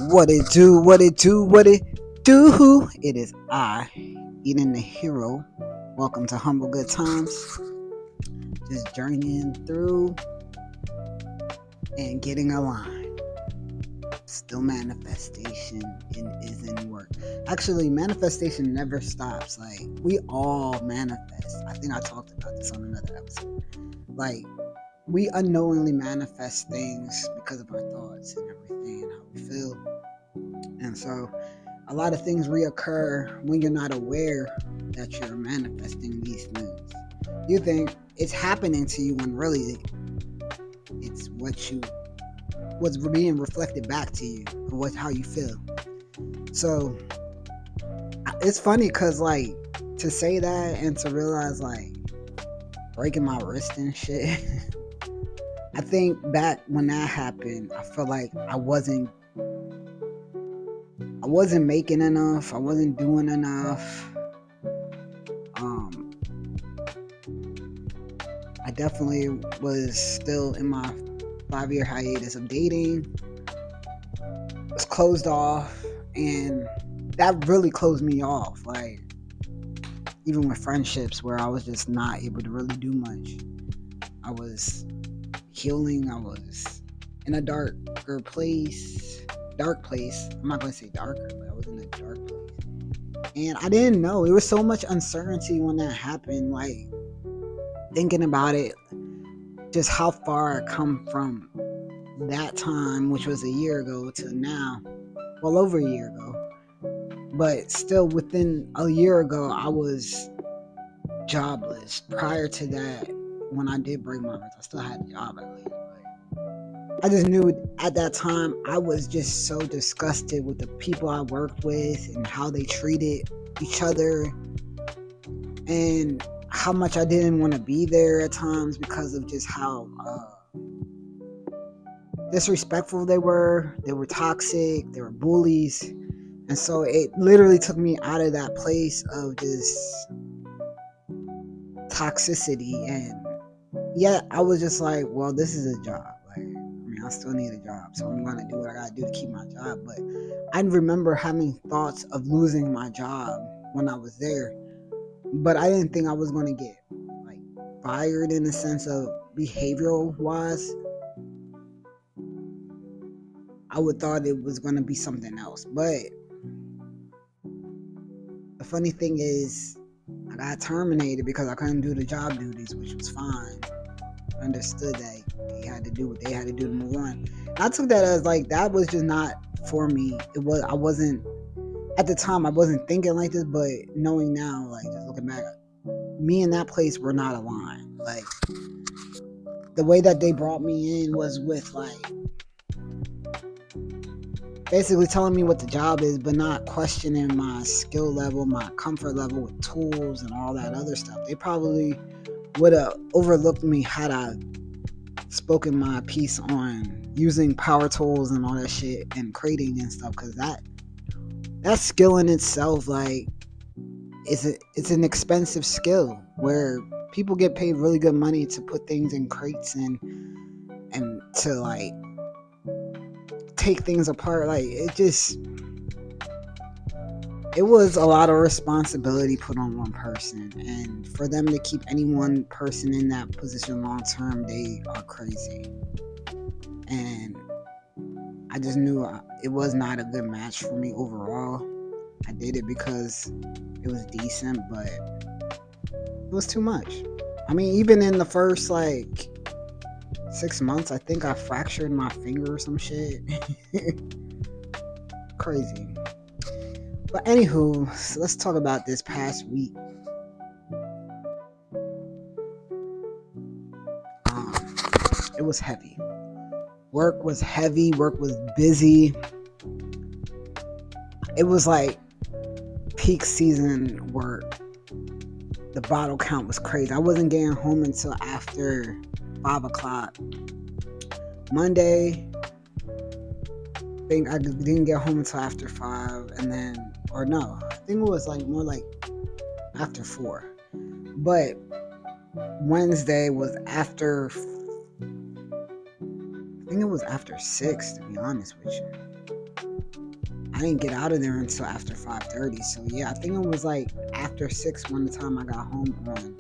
What it do, what it do, what it do. It is I, Eden the Hero. Welcome to Humble Good Times. Just journeying through and getting aligned. Still manifestation and is in work. Actually, manifestation never stops. Like, we all manifest. I think I talked about this on another episode. Like, we unknowingly manifest things because of our thoughts and everything and how we feel. And so a lot of things reoccur when you're not aware that you're manifesting these things. You think it's happening to you when really it's what's being reflected back to you, or how you feel. So it's funny because, like, to say that and to realize, like, breaking my wrist and shit. I think back when that happened, I felt like I wasn't making enough. I wasn't doing enough. I definitely was still in my 5-year hiatus of dating. Was closed off, and that really closed me off. Like, even with friendships where I was just not able to really do much. I was healing. I was in a dark place. I'm not going to say darker, but I was in a dark place. And I didn't know. There was so much uncertainty when that happened. Like, thinking about it, just how far I come from that time, which was a year ago, to now. Well, over a year ago. But still, within a year ago, I was jobless. Prior to that, when I did break my wrist, I still had a job at least. I just knew at that time I was just so disgusted with the people I worked with and how they treated each other, and how much I didn't want to be there at times because of just how disrespectful they were. They were toxic. They were bullies. And so it literally took me out of that place of just toxicity. And yet I was just like, well, this is a job. I still need a job, so I'm gonna do what I gotta do to keep my job. But I remember having thoughts of losing my job when I was there, but I didn't think I was gonna get, like, fired in the sense of behavioral wise. I would thought it was gonna be something else. But the funny thing is, I got terminated because I couldn't do the job duties, which was fine. Understood that they had to do what they had to do to move on. And I took that as, like, that was just not for me. I wasn't at the time, I wasn't thinking like this, but knowing now, like, just looking back, me and that place were not aligned. Like, the way that they brought me in was with, like, basically telling me what the job is, but not questioning my skill level, my comfort level with tools and all that other stuff. They probably would have overlooked me had I spoken my piece on using power tools and all that shit and crating and stuff, because that skill in itself, like, it's an expensive skill where people get paid really good money to put things in crates and to, like, take things apart. Like, it was a lot of responsibility put on one person, and for them to keep any one person in that position long term, they are crazy. And I just knew it was not a good match for me overall. I did it because it was decent, but it was too much. I mean, even in the first, like, 6 months, I think I fractured my finger or some shit. Crazy. But anywho, so let's talk about this past week. It was heavy. Work was heavy. Work was busy. It was like peak season work. The bottle count was crazy. I wasn't getting home until after 5 o'clock. Monday, I think I didn't get home until after 5, and then, or no, I think it was, like, more like after 4. But Wednesday was after, I think it was after 6, to be honest with you. I didn't get out of there until after 5:30. So yeah, I think it was like after 6 when the time I got home on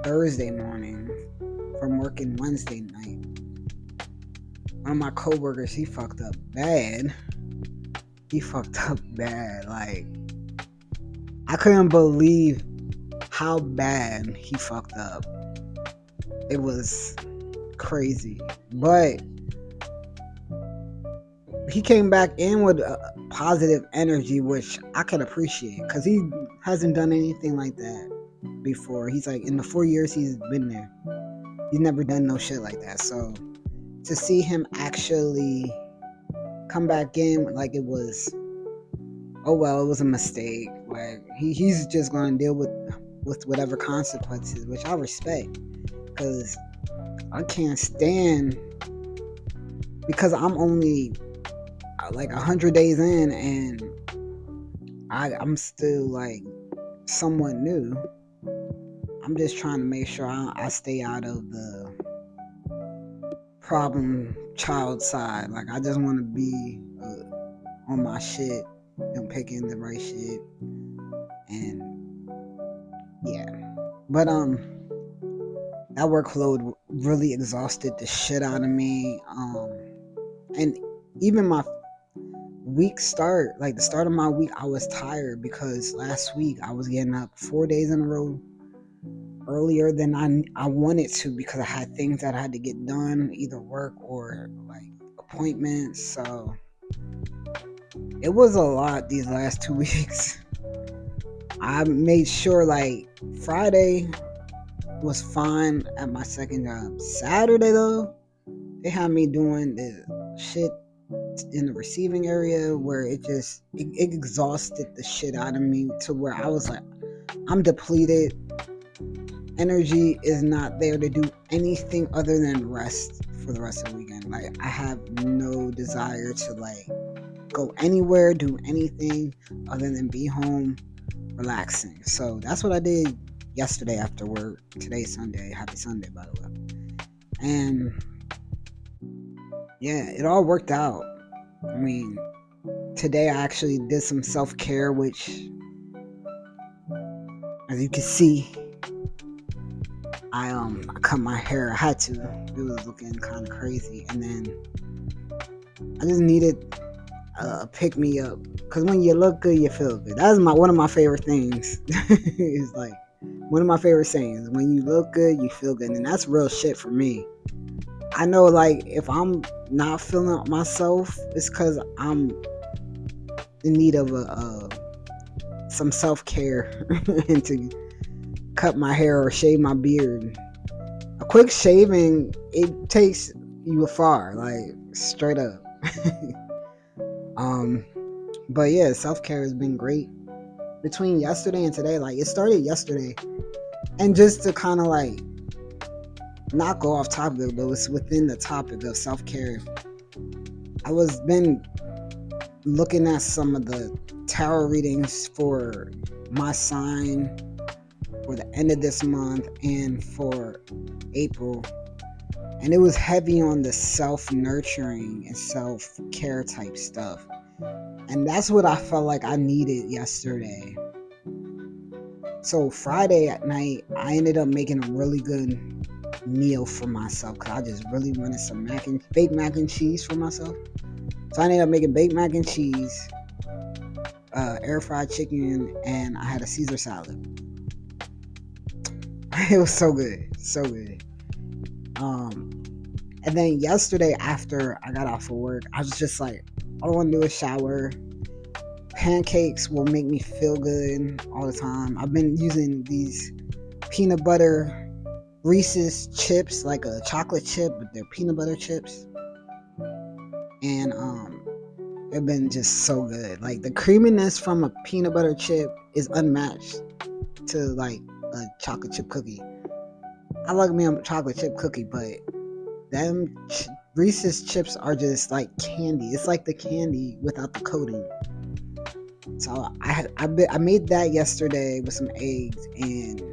Thursday morning from working Wednesday night. One of my coworkers, he fucked up bad. Like, I couldn't believe how bad he fucked up. It was crazy. But he came back in with a positive energy, which I could appreciate, because he hasn't done anything like that before. He's like, in the 4 years he's been there, he's never done no shit like that. So to see him actually come back in like it was, oh well, it was a mistake, like he's just gonna deal with whatever consequences, which I respect, because I can't stand, because I'm only like 100 days in and I'm still like somewhat new. I'm just trying to make sure I stay out of the problem child side. Like, I just want to be on my shit and picking the right shit, and yeah. But that workload really exhausted the shit out of me. And even my week start, like the start of my week, I was tired because last week I was getting up 4 days in a row earlier than I wanted to, because I had things that I had to get done, either work or like appointments. So it was a lot these last 2 weeks. I made sure like Friday was fine at my second job. Saturday though, they had me doing the shit in the receiving area where it exhausted the shit out of me, to where I was like, I'm depleted. Energy is not there to do anything other than rest for the rest of the weekend. Like, I have no desire to like go anywhere, do anything other than be home relaxing. So that's what I did yesterday after work. Today's Sunday. Happy Sunday, by the way. And yeah, it all worked out. I mean, today I actually did some self-care, which, as you can see, I cut my hair. I had to. It was looking kind of crazy, and then I just needed a pick me up, because when you look good, you feel good. That's one of my favorite things. It's like one of my favorite sayings: when you look good, you feel good, and that's real shit for me. I know, like, if I'm not feeling myself, it's because I'm in need of some self-care and to cut my hair or shave my beard. A quick shaving, it takes you far, like, straight up. But yeah, self-care has been great between yesterday and today. Like, it started yesterday, and just to kind of like not go off topic, but it's within the topic of self-care, I was been looking at some of the tarot readings for my sign for the end of this month and for April, and it was heavy on the self-nurturing and self-care type stuff, and that's what I felt like I needed yesterday. So Friday at night, I ended up making a really good meal for myself, because I just really wanted some baked mac and cheese for myself. So I ended up making baked mac and cheese, air fried chicken, and I had a Caesar salad. It was so good. And then yesterday, after I got off of work, I was just like, all I want to do is shower. Pancakes will make me feel good all the time. I've been using these peanut butter Reese's chips, like a chocolate chip, but they're peanut butter chips. And they've been just so good. Like, the creaminess from a peanut butter chip is unmatched to like a chocolate chip cookie. I like me a chocolate chip cookie, but them Reese's chips are just like candy. It's like the candy without the coating. So I made that yesterday with some eggs, and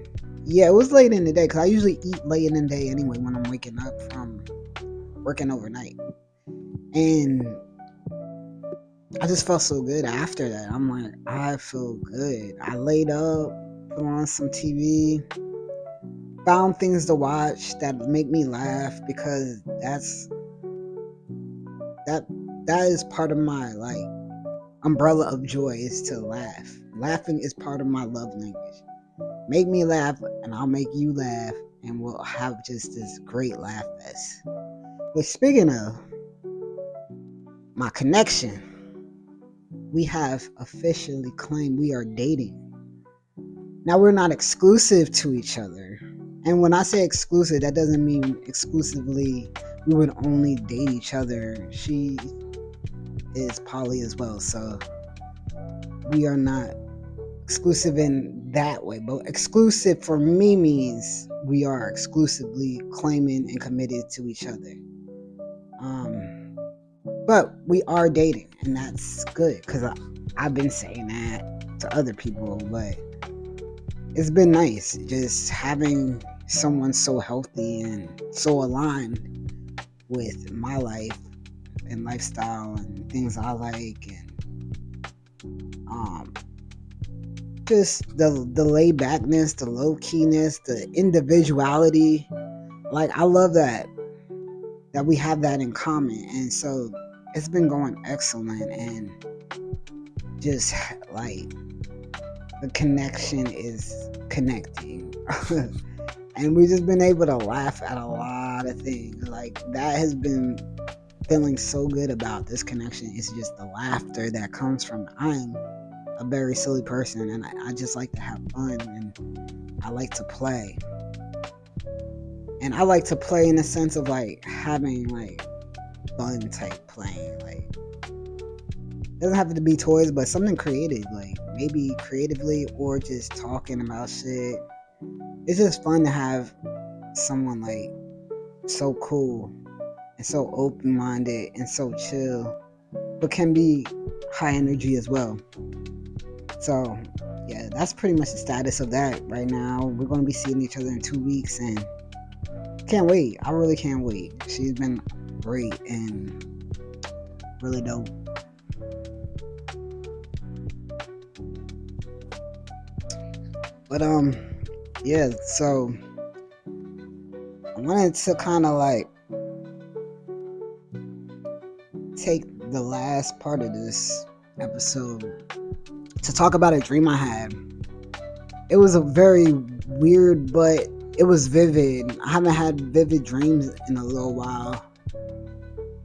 yeah, it was late in the day, because I usually eat late in the day anyway when I'm waking up from working overnight. And I just felt so good after that. I'm like, I feel good. I laid up, put on some TV, found things to watch that make me laugh, because that that is part of my like umbrella of joy, is to laugh. Laughing is part of my love language. Make me laugh and I'll make you laugh, and we'll have just this great laugh fest. But speaking of my connection, we have officially claimed we are dating. Now, we're not exclusive to each other. And when I say exclusive, that doesn't mean exclusively we would only date each other. She is poly as well, so we are not exclusive in that way. But exclusive for me means we are exclusively claiming and committed to each other. But we are dating, and that's good, because I've been saying that to other people, but it's been nice just having someone so healthy and so aligned with my life and lifestyle and things I like, and just the laid backness, the low keyness, the individuality. Like, I love that we have that in common, and so it's been going excellent, and just like the connection is connecting. And we've just been able to laugh at a lot of things. Like, that has been feeling so good about this connection. It's just the laughter that comes from it. I'm a very silly person, and I just like to have fun, and I like to play. And I like to play in the sense of like having like fun type playing. Like, it doesn't have to be toys, but something creative, like maybe creatively, or just talking about shit. It's just fun to have someone like so cool and so open-minded and so chill, but can be high energy as well. So yeah, that's pretty much the status of that right now. We're going to be seeing each other in 2 weeks, and can't wait. I really can't wait. She's been great and really dope. But yeah, so I wanted to kind of like take the last part of this episode to talk about a dream I had. It was a very weird, but it was vivid. I haven't had vivid dreams in a little while,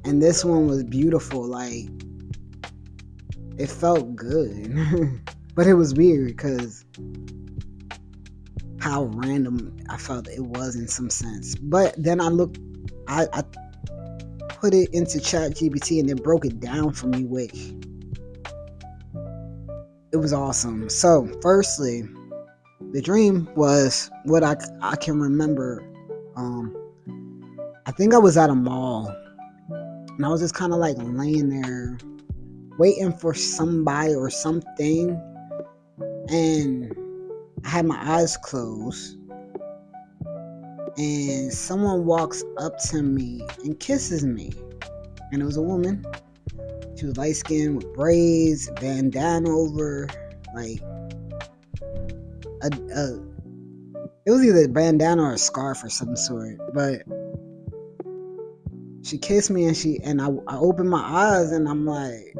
and this one was beautiful. Like, it felt good. But it was weird because how random I felt it was in some sense. But then I put it into ChatGPT, and it broke it down for me, which it was awesome. So firstly, the dream was what I can remember. I think I was at a mall, and I was just kind of like laying there waiting for somebody or something, and I had my eyes closed, and someone walks up to me and kisses me, and it was a woman. She was light skinned with braids, bandana over, like it was either a bandana or a scarf or some sort. But she kissed me, and I opened my eyes, and I'm like,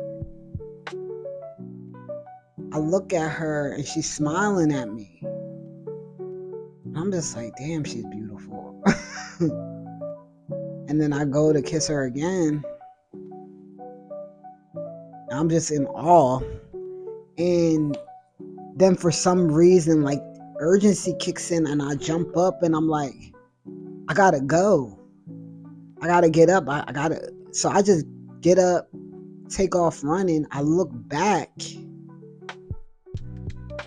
I look at her, and she's smiling at me. And I'm just like, damn, she's beautiful. And then I go to kiss her again. I'm just in awe. And then for some reason, like, urgency kicks in, and I jump up, and I'm like, I gotta go. I gotta get up. So I just get up, take off running. I look back,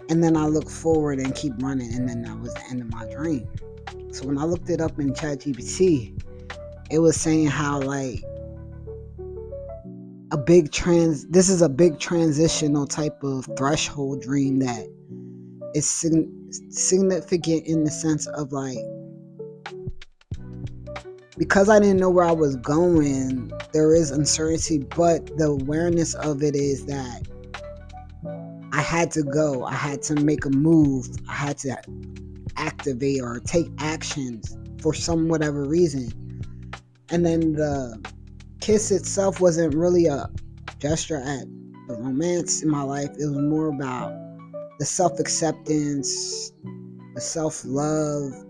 and then I look forward and keep running, and then that was the end of my dream. So when I looked it up in ChatGPT, it was saying how like this is a big transitional type of threshold dream that is significant in the sense of like because I didn't know where I was going, there is uncertainty, but the awareness of it is that I had to go. I had to make a move. I had to activate or take actions for some whatever reason. And then the kiss itself wasn't really a gesture at the romance in my life. It was more about the self-acceptance, the self-love,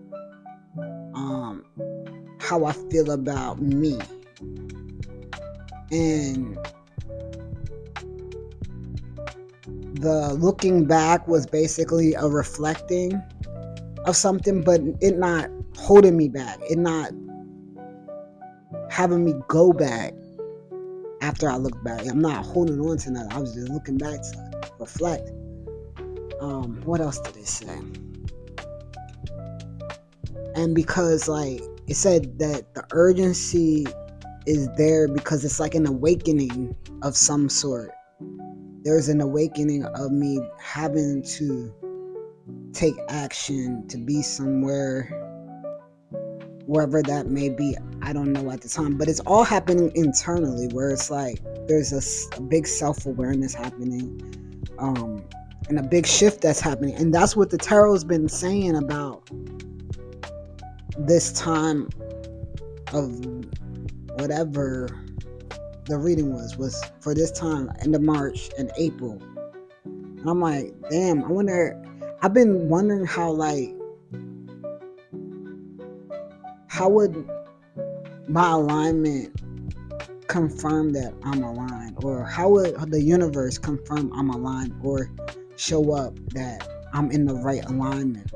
how I feel about me. And the looking back was basically a reflecting of something, but it not holding me back, it not having me go back after I look back. I'm not holding on to nothing. I was just looking back to reflect. What else did it say? And because like it said that the urgency is there because it's like an awakening of some sort. There's an awakening of me having to take action to be somewhere, wherever that may be. I don't know at the time, but it's all happening internally, where it's like there's a big self-awareness happening, and a big shift that's happening. And that's what the tarot's been saying about this time of whatever the reading was for this time, end of March and April. And I'm like, damn, I've been wondering how would my alignment confirm that I'm aligned, or how would the universe confirm I'm aligned, or show up that I'm in the right alignment.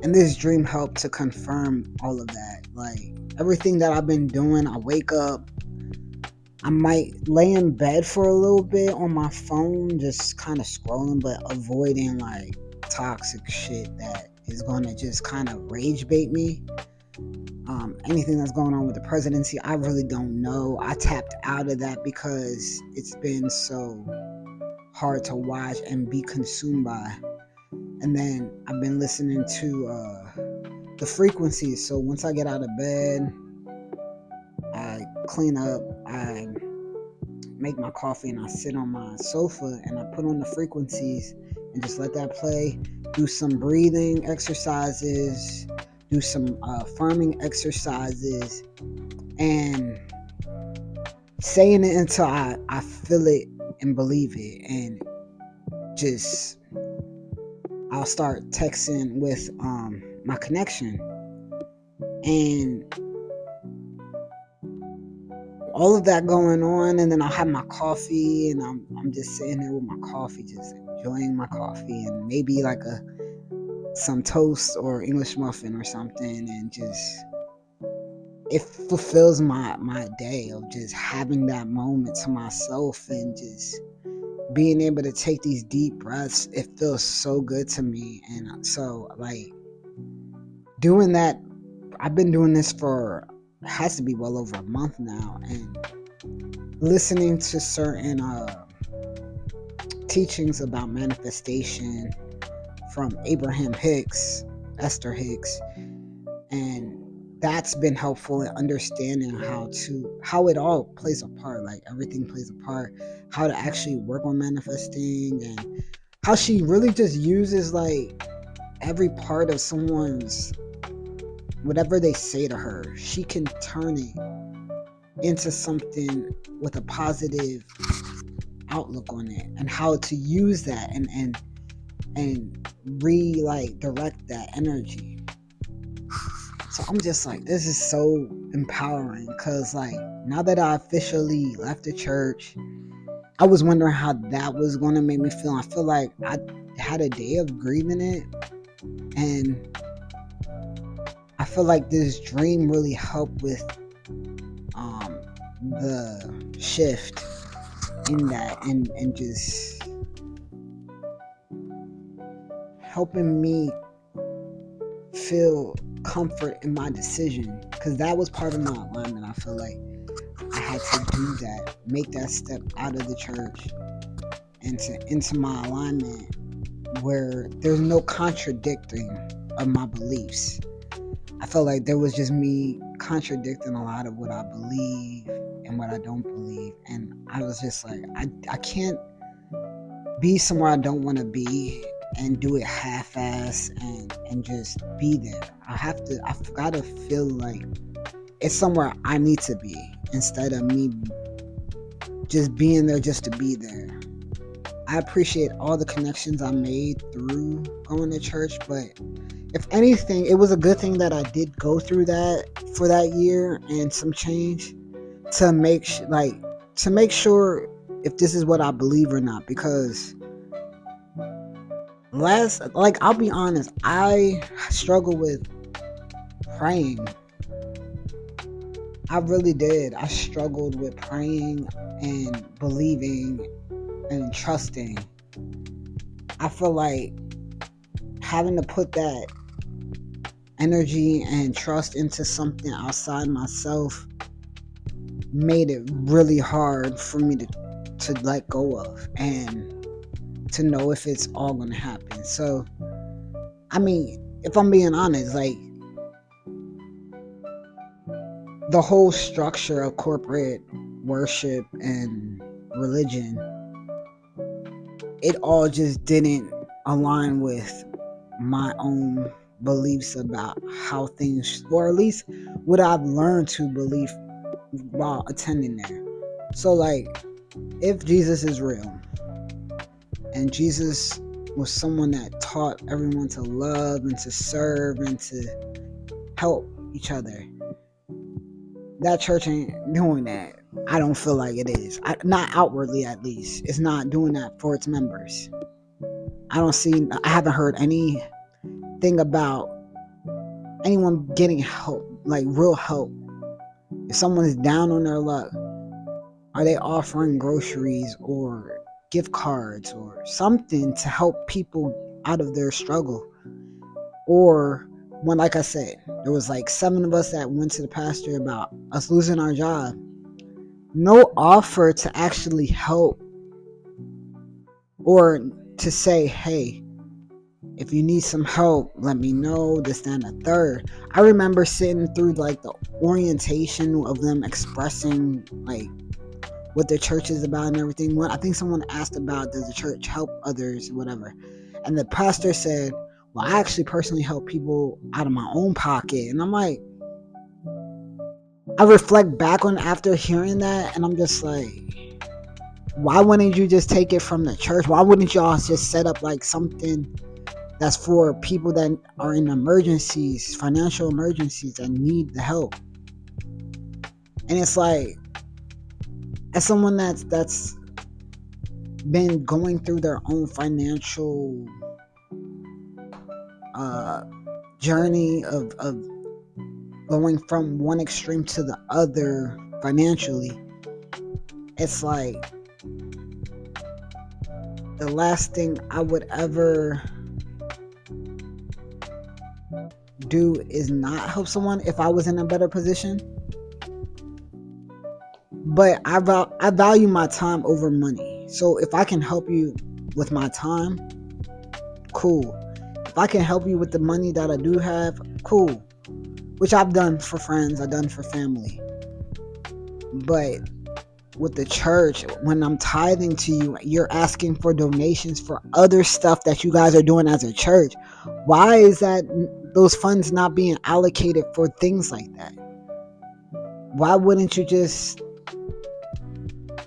And this dream helped to confirm all of that. Like everything that I've been doing, I wake up, I might lay in bed for a little bit on my phone, just kind of scrolling, but avoiding like toxic shit that is going to just kind of rage bait me. Anything that's going on with the presidency, I really don't know. I tapped out of that because it's been so hard to watch and be consumed by. And then I've been listening to the frequencies. So once I get out of bed, I clean up, I make my coffee, and I sit on my sofa and I put on the frequencies and just let that play. Do some breathing exercises, do some affirming exercises, and saying it until I feel it and believe it. And just I'll start texting with my connection, and all of that going on. And then I'll have my coffee, and I'm just sitting there with my coffee, just enjoying my coffee, and maybe like some toast or English muffin or something, and just it fulfills my day of just having that moment to myself and just being able to take these deep breaths. It feels so good to me. And so like doing that, I've been doing this for, it has to be well over a month now, and listening to certain teachings about manifestation from Abraham Hicks, Esther Hicks, and that's been helpful in understanding how it all plays a part, like everything plays a part, how to actually work on manifesting, and how she really just uses like every part of someone's, whatever they say to her, she can turn it into something with a positive outlook on it, and how to use that and direct that energy. So I'm just like, this is so empowering, because like now that I officially left the church, I was wondering how that was going to make me feel. I feel like I had a day of grieving it, and I feel like this dream really helped with the shift in that, and just helping me feel comfort in my decision, because that was part of my alignment. I feel like I had to do that, make that step out of the church into my alignment, where there's no contradicting of my beliefs. I felt like there was just me contradicting a lot of what I believe and what I don't believe. And I was just like, I can't be somewhere I don't want to be and do it half-ass and just be there. I've got to feel like it's somewhere I need to be instead of me just being there just to be there. I appreciate all the connections I made through going to church, but if anything, it was a good thing that I did go through that for that year and some change to make sure if this is what I believe or not. Because I'll be honest, I struggle with praying. I really did. I struggled with praying and believing and trusting. I feel like having to put that energy and trust into something outside myself made it really hard for me to let go of and to know if it's all gonna happen. So I mean, if I'm being honest, like the whole structure of corporate worship and religion, it all just didn't align with my own beliefs about how things, or at least what I've learned to believe while attending there. So like, if Jesus is real and Jesus was someone that taught everyone to love and to serve and to help each other, that church ain't doing that. I don't feel like it is. Not outwardly, at least. It's not doing that for its members. I haven't heard anything about anyone getting help, like real help. If someone is down on their luck, are they offering groceries or gift cards or something to help people out of their struggle? Or when, like I said, there was like 7 of us that went to the pastor about us losing our job. No offer to actually help or to say, hey, if you need some help, let me know, this, that, and the third. I remember sitting through like the orientation of them expressing like what their church is about and everything. I think someone asked about, does the church help others, whatever. And the pastor said, well, I actually personally help people out of my own pocket. And I'm like, I reflect back on after hearing that, and I'm just like, why wouldn't you just take it from the church? Why wouldn't y'all just set up like something that's for people that are in emergencies, financial emergencies, that need the help? And it's like, as someone that's been going through their own financial journey of going from one extreme to the other financially, it's like the last thing I would ever do is not help someone if I was in a better position. But I value my time over money. So if I can help you with my time, cool. If I can help you with the money that I do have, cool. Which I've done for friends, I've done for family. But with the church, when I'm tithing to you, you're asking for donations for other stuff that you guys are doing as a church. Why is that those funds not being allocated for things like that? Why wouldn't you just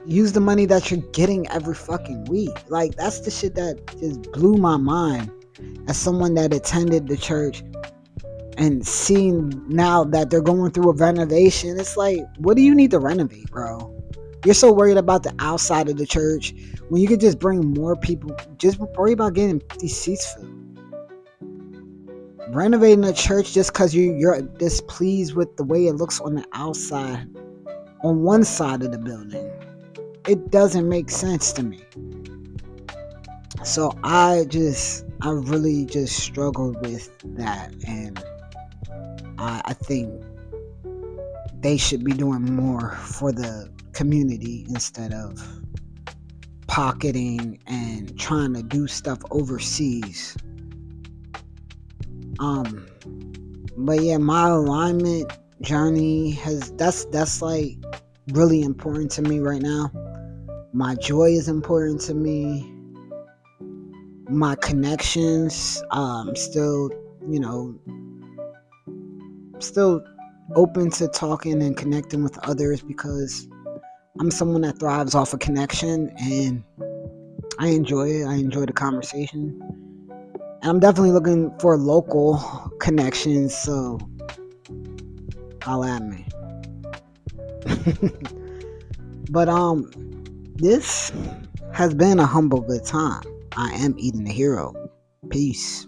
use the money that you're getting every fucking week? Like, that's the shit that just blew my mind as someone that attended the church and seeing now that they're going through a renovation. It's like, what do you need to renovate, bro? You're so worried about the outside of the church when you could just bring more people. Just worry about getting these seats filled. Renovating a church just because you're displeased with the way it looks on the outside on one side of the building, it doesn't make sense to me. So I really just struggled with that, and I think they should be doing more for the community instead of pocketing and trying to do stuff overseas. But yeah, my alignment journey has that's like really important to me right now. My joy is important to me. My connections, still, you know, still open to talking and connecting with others because I'm someone that thrives off of connection, and I enjoy it. I enjoy the conversation. And I'm definitely looking for local connections, so holla at me. But this has been a humble good time. I am Eating the Hero. Peace.